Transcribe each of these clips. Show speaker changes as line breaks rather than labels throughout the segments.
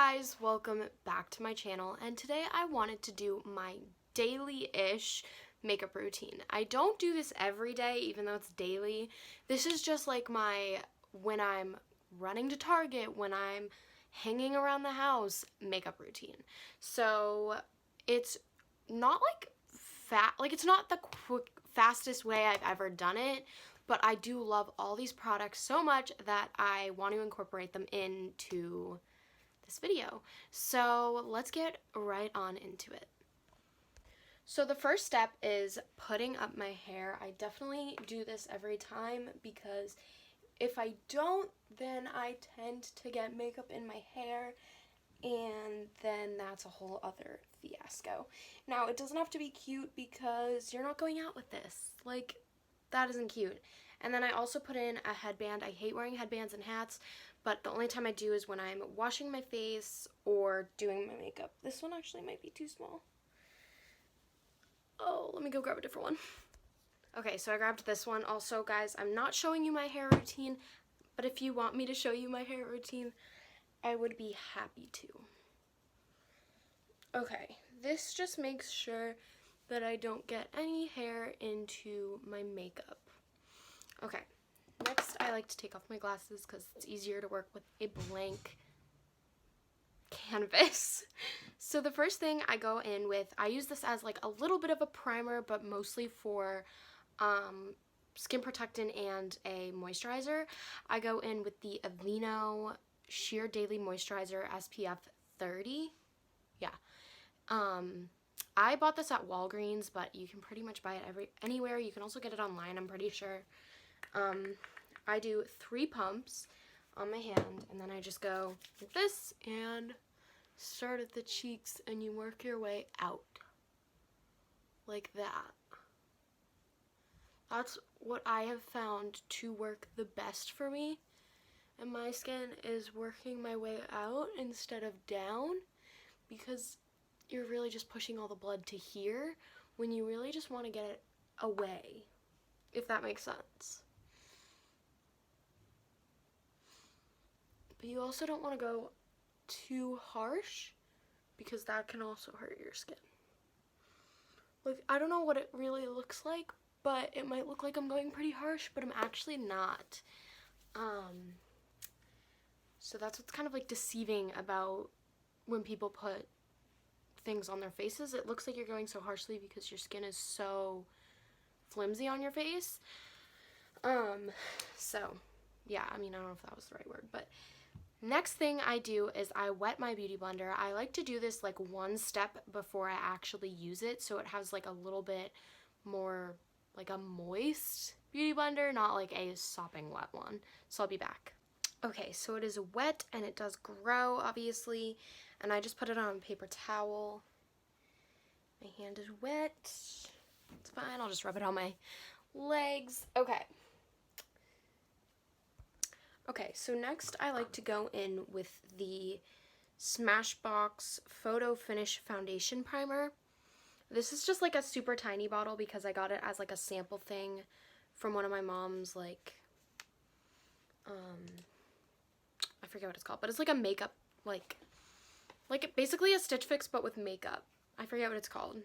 guys, welcome back to my channel, and today I wanted to do my daily-ish makeup routine. I don't do this every day, even though it's daily. This is just like when I'm running to Target, when I'm hanging around the house makeup routine. So it's not it's not the fastest way I've ever done it, but I do love all these products so much that I want to incorporate them into this video. So let's get right on into it. So the first step is putting up my hair. I definitely do this every time because if I don't, then I tend to get makeup in my hair, and then that's a whole other fiasco. Now, it doesn't have to be cute because you're not going out with this. Like, that isn't cute. And then I also put in a headband. I hate wearing headbands and hats, but the only time I do is when I'm washing my face or doing my makeup. This one actually might be too small. Oh, let me go grab a different one. Okay, so I grabbed this one. Also, guys, I'm not showing you my hair routine, but if you want me to show you my hair routine, I would be happy to. Okay, this just makes sure that I don't get any hair into my makeup. Okay, next I like to take off my glasses because it's easier to work with a blank canvas. So the first thing I go in with, I use this as like a little bit of a primer, but mostly for skin protectant and a moisturizer. I go in with the Aveeno Sheer Daily Moisturizer SPF 30. Yeah. I bought this at Walgreens, but you can pretty much buy it anywhere. You can also get it online, I'm pretty sure. I do 3 pumps on my hand, and then I just go like this and start at the cheeks, and you work your way out like that. That's what I have found to work the best for me, and my skin is working my way out instead of down, because you're really just pushing all the blood to here when you really just want to get it away, if that makes sense. But you also don't want to go too harsh because that can also hurt your skin. Like, I don't know what it really looks like, but it might look like I'm going pretty harsh, but I'm actually not. So that's what's kind of like deceiving about when people put things on their faces. It looks like you're going so harshly because your skin is so flimsy on your face. So yeah, I mean, I don't know if that was the right word, but next thing I do is I wet my beauty blender. I like to do this like one step before I actually use it, so it has like a little bit more like a moist beauty blender, not like a sopping wet one. So I'll be back. Okay, so it is wet and it does grow, obviously, and I just put it on a paper towel. My hand is wet. It's fine, I'll just rub it on my legs. Okay, so next I like to go in with the Smashbox Photo Finish Foundation Primer. This is just like a super tiny bottle because I got it as like a sample thing from one of my mom's, like, I forget what it's called, but it's like a makeup, like basically a Stitch Fix but with makeup. I forget what it's called.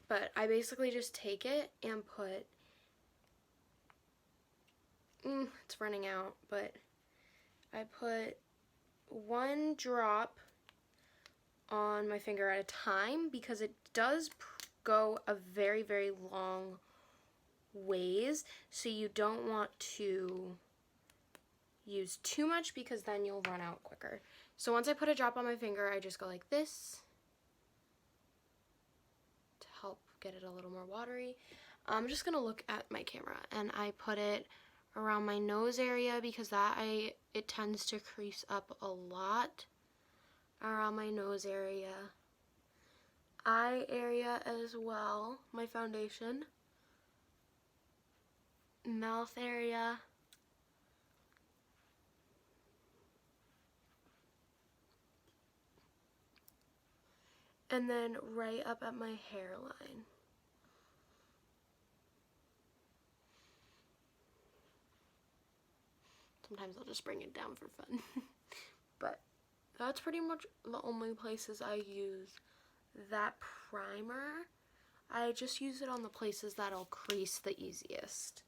But I basically just take it and put, it's running out, but I put 1 drop on my finger at a time because it does go a very, very long ways, so you don't want to use too much because then you'll run out quicker. So once I put a drop on my finger, I just go like this to help get it a little more watery. I'm just gonna look at my camera, and I put it around my nose area because it tends to crease up a lot around my nose area, eye area as well, my foundation, mouth area, and then right up at my hairline. Sometimes I'll just bring it down for fun. But that's pretty much the only places I use that primer. I just use it on the places that'll crease the easiest.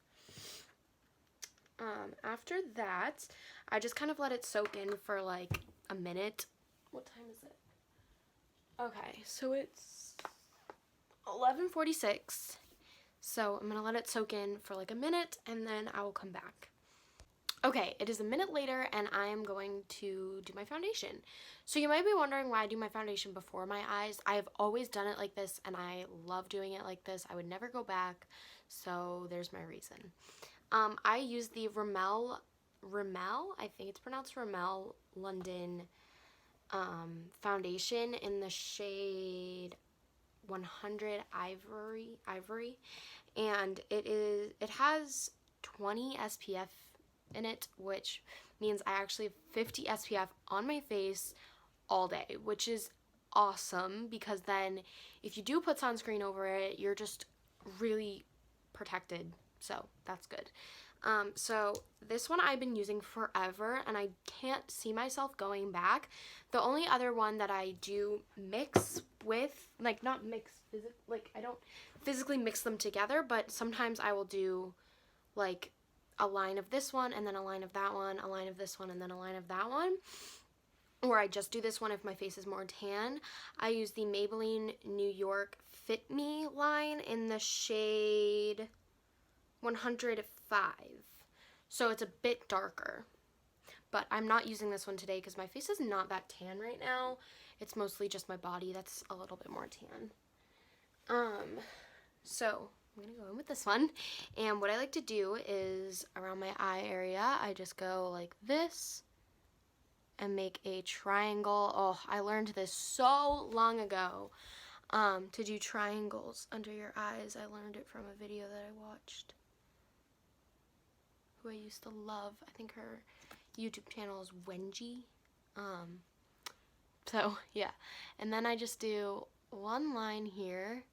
After that, I just kind of let it soak in for like a minute. What time is it? Okay, so it's 11:46. So I'm gonna let it soak in for like a minute and then I will come back. Okay, it is a minute later and I am going to do my foundation. So you might be wondering why I do my foundation before my eyes. I have always done it like this and I love doing it like this. I would never go back, so there's my reason. I use the Rimmel, I think it's pronounced Rimmel London foundation in the shade 100 Ivory, and it has 20 SPF in it, which means I actually have 50 SPF on my face all day, which is awesome because then if you do put sunscreen over it, you're just really protected, so that's good. So this one I've been using forever and I can't see myself going back. The only other one that I do mix with, like not mix, like I don't physically mix them together, but sometimes I will do like a line of this one and then a line of that one, a line of this one and then a line of that one. Or I just do this one if my face is more tan. I use the Maybelline New York Fit Me line in the shade 105. So it's a bit darker. But I'm not using this one today because my face is not that tan right now. It's mostly just my body that's a little bit more tan. So I'm going to go in with this one. And what I like to do is around my eye area, I just go like this and make a triangle. Oh, I learned this so long ago, to do triangles under your eyes. I learned it from a video that I watched, who I used to love. I think her YouTube channel is Wenji. So yeah, and then I just do one line here.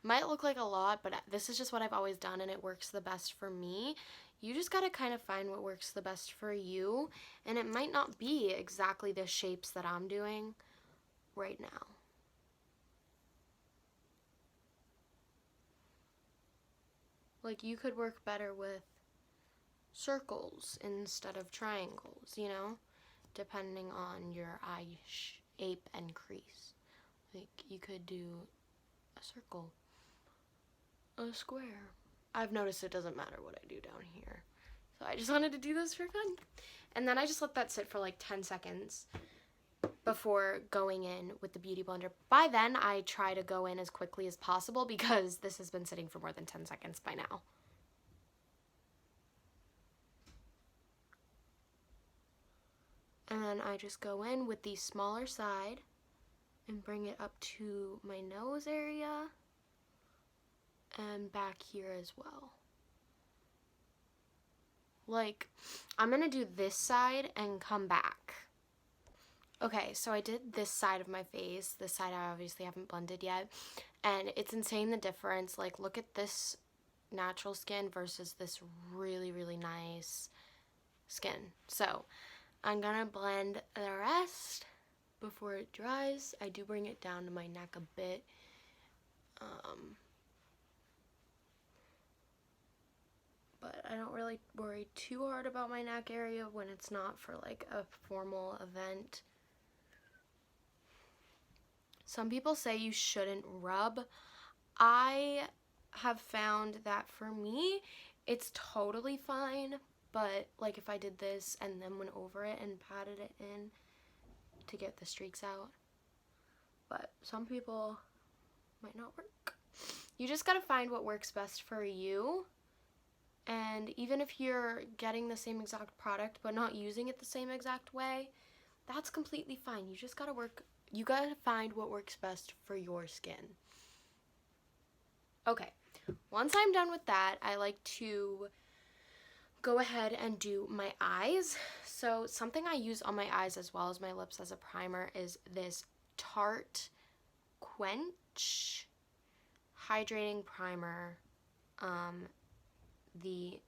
Might look like a lot, but this is just what I've always done and it works the best for me. You just gotta kind of find what works the best for you, and it might not be exactly the shapes that I'm doing right now. Like you could work better with circles instead of triangles, you know, depending on your eye shape and crease. Like you could do a circle, a square. I've noticed it doesn't matter what I do down here. So I just wanted to do this for fun. And then I just let that sit for like 10 seconds before going in with the Beauty Blender. By then, I try to go in as quickly as possible because this has been sitting for more than 10 seconds by now. And then I just go in with the smaller side and bring it up to my nose area and back here as well. Like, I'm gonna do this side and come back. Okay, so I did this side of my face. This side I obviously haven't blended yet. And it's insane the difference. Like, look at this natural skin versus this really, really nice skin. So, I'm gonna blend the rest before it dries. I do bring it down to my neck a bit. But I don't really worry too hard about my neck area when it's not for like a formal event. Some people say you shouldn't rub. I have found that for me, it's totally fine. But like if I did this and then went over it and patted it in to get the streaks out. But some people might not work. You just gotta find what works best for you. And even if you're getting the same exact product but not using it the same exact way, that's completely fine. You just gotta find what works best for your skin. Okay, once I'm done with that, I like to go ahead and do my eyes. So something I use on my eyes as well as my lips as a primer is this Tarte Quench Hydrating Primer. The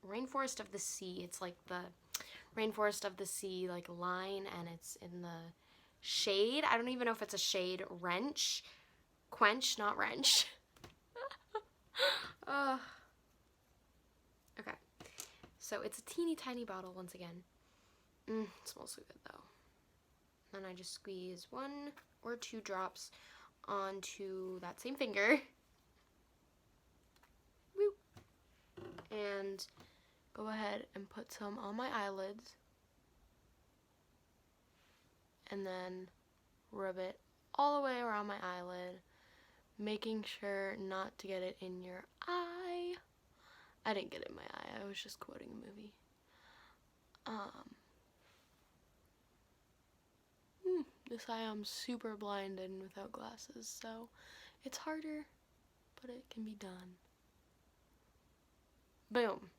Rainforest of the Sea. It's like the Rainforest of the Sea like line, and it's in the shade. I don't even know if it's a shade. Quench, not wrench. Okay, so it's a teeny tiny bottle once again. It smells so good though. Then I just squeeze 1 or 2 drops onto that same finger. Woo. And go ahead and put some on my eyelids. And then rub it all the way around my eyelid, making sure not to get it in your eye. I didn't get it in my eye, I was just quoting a movie. This eye I'm super blind and without glasses, so it's harder, but it can be done. Boom.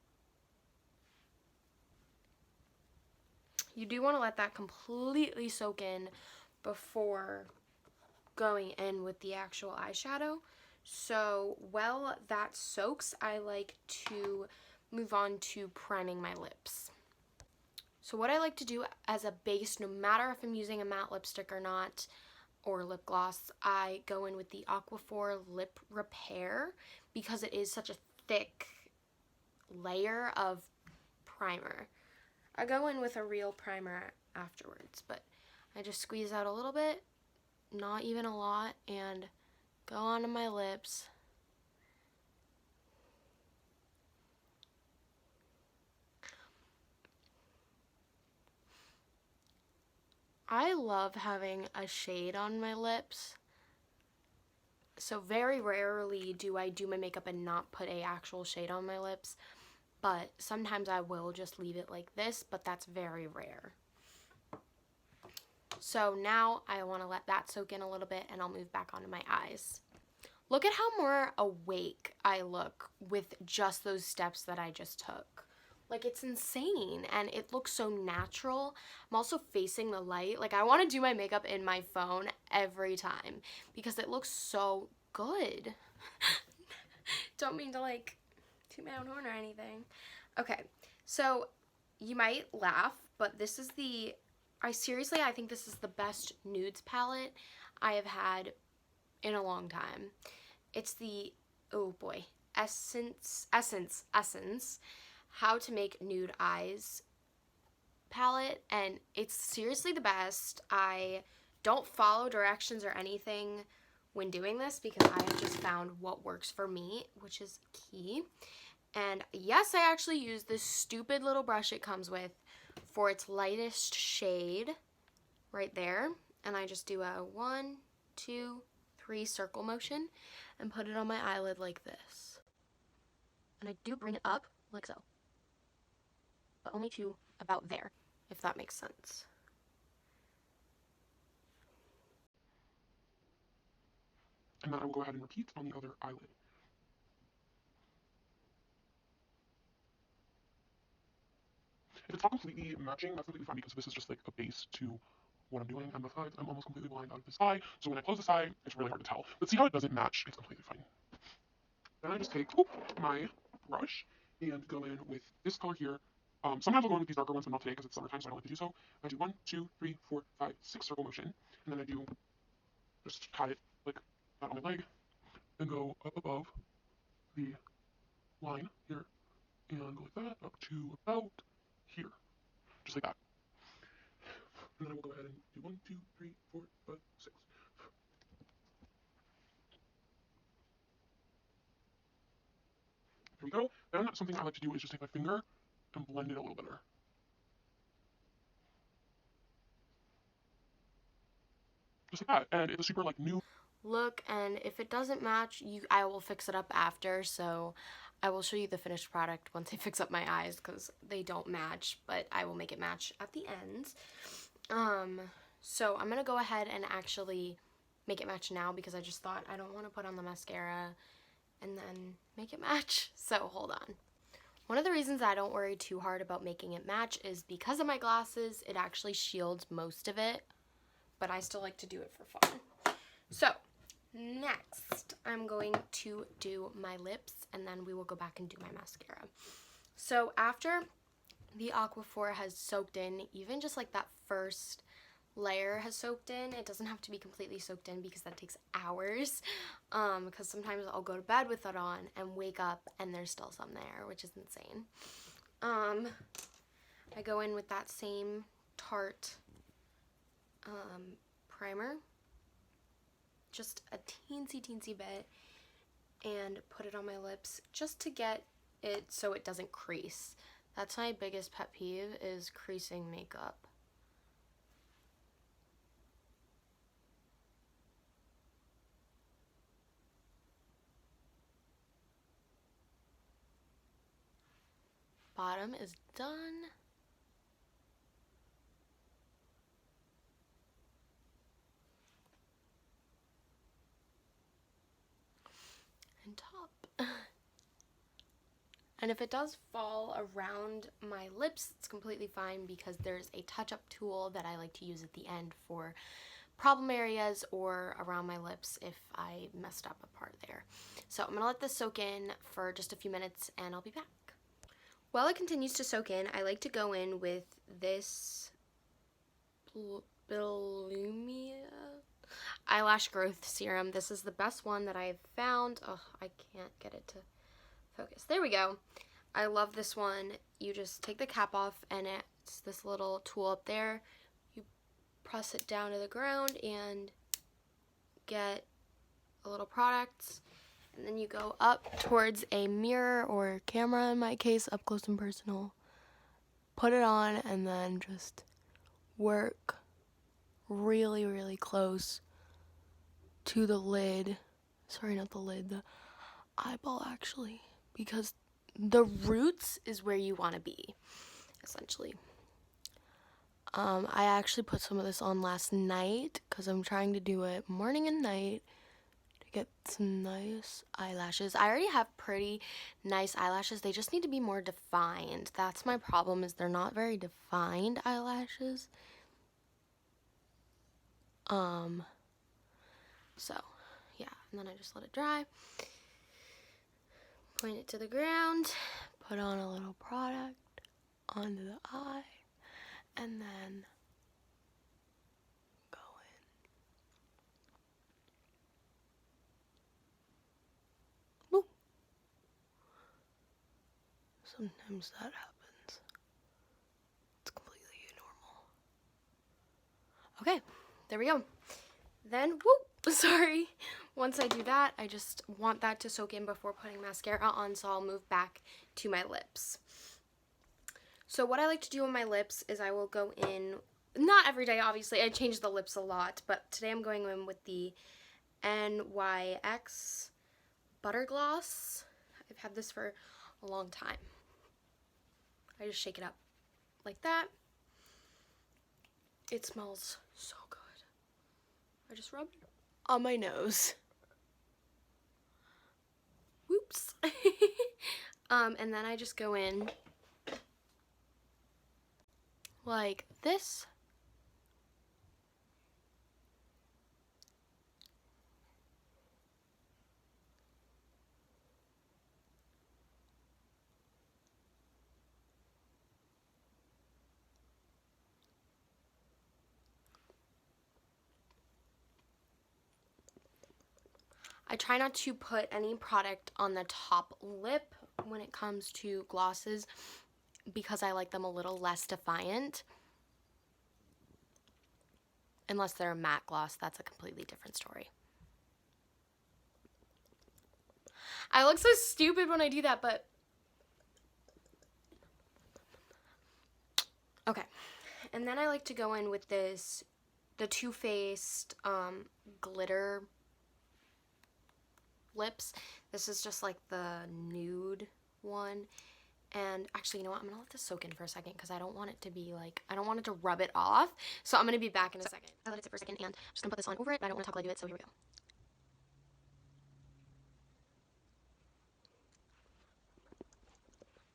You do want to let that completely soak in before going in with the actual eyeshadow. So while that soaks, I like to move on to priming my lips. So what I like to do as a base, no matter if I'm using a matte lipstick or not, or lip gloss, I go in with the Aquaphor Lip Repair because it is such a thick layer of primer. I go in with a real primer afterwards, but I just squeeze out a little bit, not even a lot, and go onto my lips. I love having a shade on my lips. So very rarely do I do my makeup and not put a actual shade on my lips, but sometimes I will just leave it like this, but that's very rare. So now I want to let that soak in a little bit, and I'll move back onto my eyes. Look at how more awake I look with just those steps that I just took. Like, it's insane, and it looks so natural. I'm also facing the light. Like, I want to do my makeup in my phone every time because it looks so good. Don't mean to, like, toot my own horn or anything. Okay, so you might laugh, but this is I think this is the best nudes palette I have had in a long time. It's the, oh boy, Essence How to Make Nude Eyes palette, and it's seriously the best. I don't follow directions or anything when doing this because I have just found what works for me, which is key. And yes, I actually use this stupid little brush it comes with for its lightest shade right there, and I just do a 1, 2, 3 circle motion and put it on my eyelid like this. And I do bring it up like so, but only to about there, if that makes sense.
And then I will go ahead and repeat on the other eyelid. If it's not completely matching, that's completely fine because this is just like a base to what I'm doing. And besides, I'm almost completely blind out of this eye, so when I close this eye, it's really hard to tell. But see how it doesn't match? It's completely fine. Then I just take my brush and go in with this color here. Sometimes I'll go in with these darker ones, but not today because it's summertime, so I don't like to do so. I do 1, 2, 3, 4, 5, 6 circle motion, and then I do just pat it like that on my leg, and go up above the line here, and go like that up to about here, just like that. And then I will go ahead and do 1, 2, 3, 4, 5, 6. Here we go. Then something I like to do is just take my finger and blend it a little better. Just like that. And it's a super like new
look, and if it doesn't match, I will fix it up after, so I will show you the finished product once I fix up my eyes because they don't match, but I will make it match at the end. So I'm gonna go ahead and actually make it match now because I just thought I don't want to put on the mascara and then make it match. So hold on. One of the reasons I don't worry too hard about making it match is because of my glasses, it actually shields most of it, but I still like to do it for fun. So next, I'm going to do my lips, and then we will go back and do my mascara. So after the Aquaphor has soaked in. Even just like that first layer has soaked in. It doesn't have to be completely soaked in because that takes hours. Because sometimes I'll go to bed with it on and wake up and there's still some there, which is insane. I go in with that same Tarte primer, just a teensy bit, and put it on my lips just to get it so it doesn't crease. That's my biggest pet peeve, is creasing makeup. Bottom is done. And top. And if it does fall around my lips, it's completely fine because there's a touch-up tool that I like to use at the end for problem areas or around my lips if I messed up a part there. So I'm gonna let this soak in for just a few minutes and I'll be back. While it continues to soak in, I like to go in with this Bellumia eyelash growth serum. This is the best one that I've found. Oh, I can't get it to focus. There we go. I love this one. You just take the cap off and it's this little tool up there. You press it down to the ground and get a little product. And then you go up towards a mirror or camera, in my case, up close and personal. Put it on and then just work really close to the lid. Sorry, not the lid, the eyeball actually. Because the roots is where you want to be, essentially. I actually put some of this on last night because I'm trying to do it morning and night to get some nice eyelashes. I already have pretty nice eyelashes. They just need to be more defined. That's my problem, is they're not very defined eyelashes. So, yeah, and then I just let it dry. Point it to the ground, put on a little product onto the eye, and then go in. Woo. Sometimes that happens. It's completely normal. Okay, there we go. Then, sorry. Once I do that, I just want that to soak in before putting mascara on, so I'll move back to my lips. So what I like to do on my lips is I will go in, not every day obviously, I change the lips a lot, but today I'm going in with the NYX Butter Gloss. I've had this for a long time. I just shake it up like that. It smells so good. I just rub it on my nose. Whoops. And then I just go in like this. I try not to put any product on the top lip when it comes to glosses because I like them a little less defiant. Unless they're a matte gloss, that's a completely different story. I look so stupid when I do that, but okay. And then I like to go in with this, the Too Faced glitter lips. This is just like the nude one. And actually, you know what? I'm gonna let this soak in for a second because I don't want it to be like, I don't want it to rub it off. So I'm gonna be back in a second. I let it sit for a second and I'm just gonna put this on over it, but I don't want to talk while I do it, so here we go.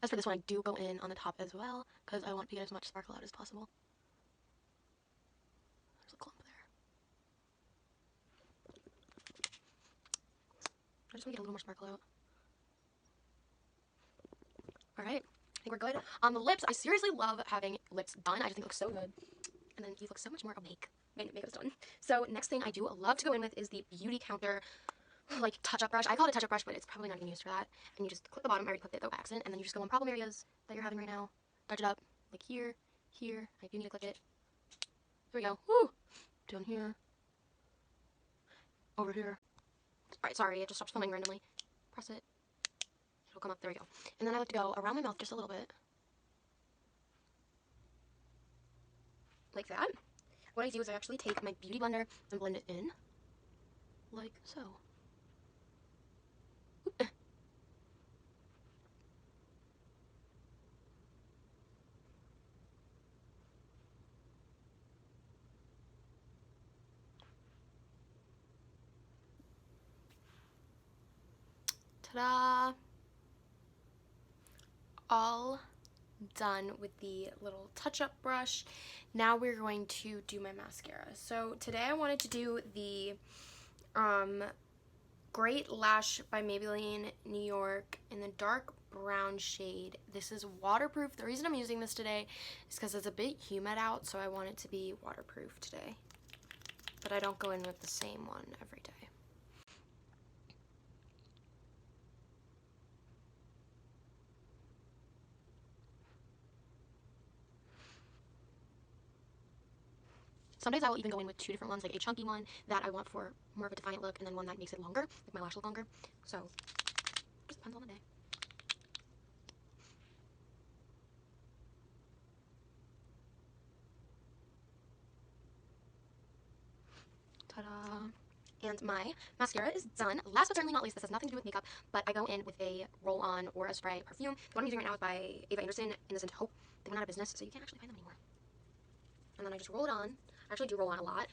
As for this one, I do go in on the top as well because I want to get as much sparkle out as possible. There's a clump there. I just want to get a little more sparkle out. Alright, I think we're good. On the lips, I seriously love having lips done. I just think it looks so good. And then these look so much more awake when makeup's done. So next thing I do love to go in with is the Beauty Counter like touch-up brush. I call it a touch-up brush, but it's probably not even used for that. And you just clip the bottom. I already clipped it though by accident. And then you just go on problem areas that you're having right now. Touch it up. Like here, here. I do need to clip it. There we go. Woo! Down here. Over here. Alright, sorry, it just stops filming randomly. Press it. It'll come up. There we go. And then I like to go around my mouth just a little bit. Like that. What I do is I actually take my beauty blender and blend it in. Like so. Ta-da! All done with the little touch-up brush. Now we're going to do my mascara. So today I wanted to do the Great Lash by Maybelline New York in the dark brown shade. This is waterproof. The reason I'm using this today is because it's a bit humid out, so I want it to be waterproof today. But I don't go in with the same one every day. Some days I will even go in with two different ones, like a chunky one that I want for more of a defiant look, and then one that makes it longer, like my lash look longer. So, just depends on the day. Ta-da! And my mascara is done. Last but certainly not least, this has nothing to do with makeup, but I go in with a roll-on or a spray perfume. The one I'm using right now is by Eva Anderson, Innocent Hope. They went out of business, so you can't actually find them anymore. And then I just roll it on. I actually do roll on a lot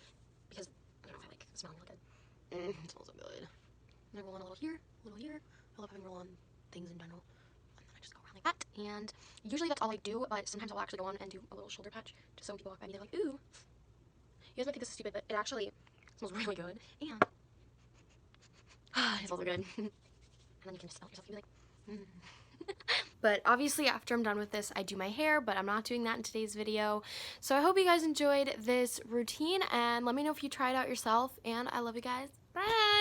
because I don't know if I like smelling really good. It smells so good. And I roll on a little here, a little here. I love having roll-on things in general. And then I just go around like that. And usually that's all I do, but sometimes I'll actually go on and do a little shoulder patch just so when people walk by me, they're like, ooh. You guys might think this is stupid, but it actually smells really good. And it smells so good. And then you can just smell it yourself and be like, But obviously after I'm done with this, I do my hair, but I'm not doing that in today's video. So I hope you guys enjoyed this routine, and let me know if you try it out yourself, and I love you guys. Bye!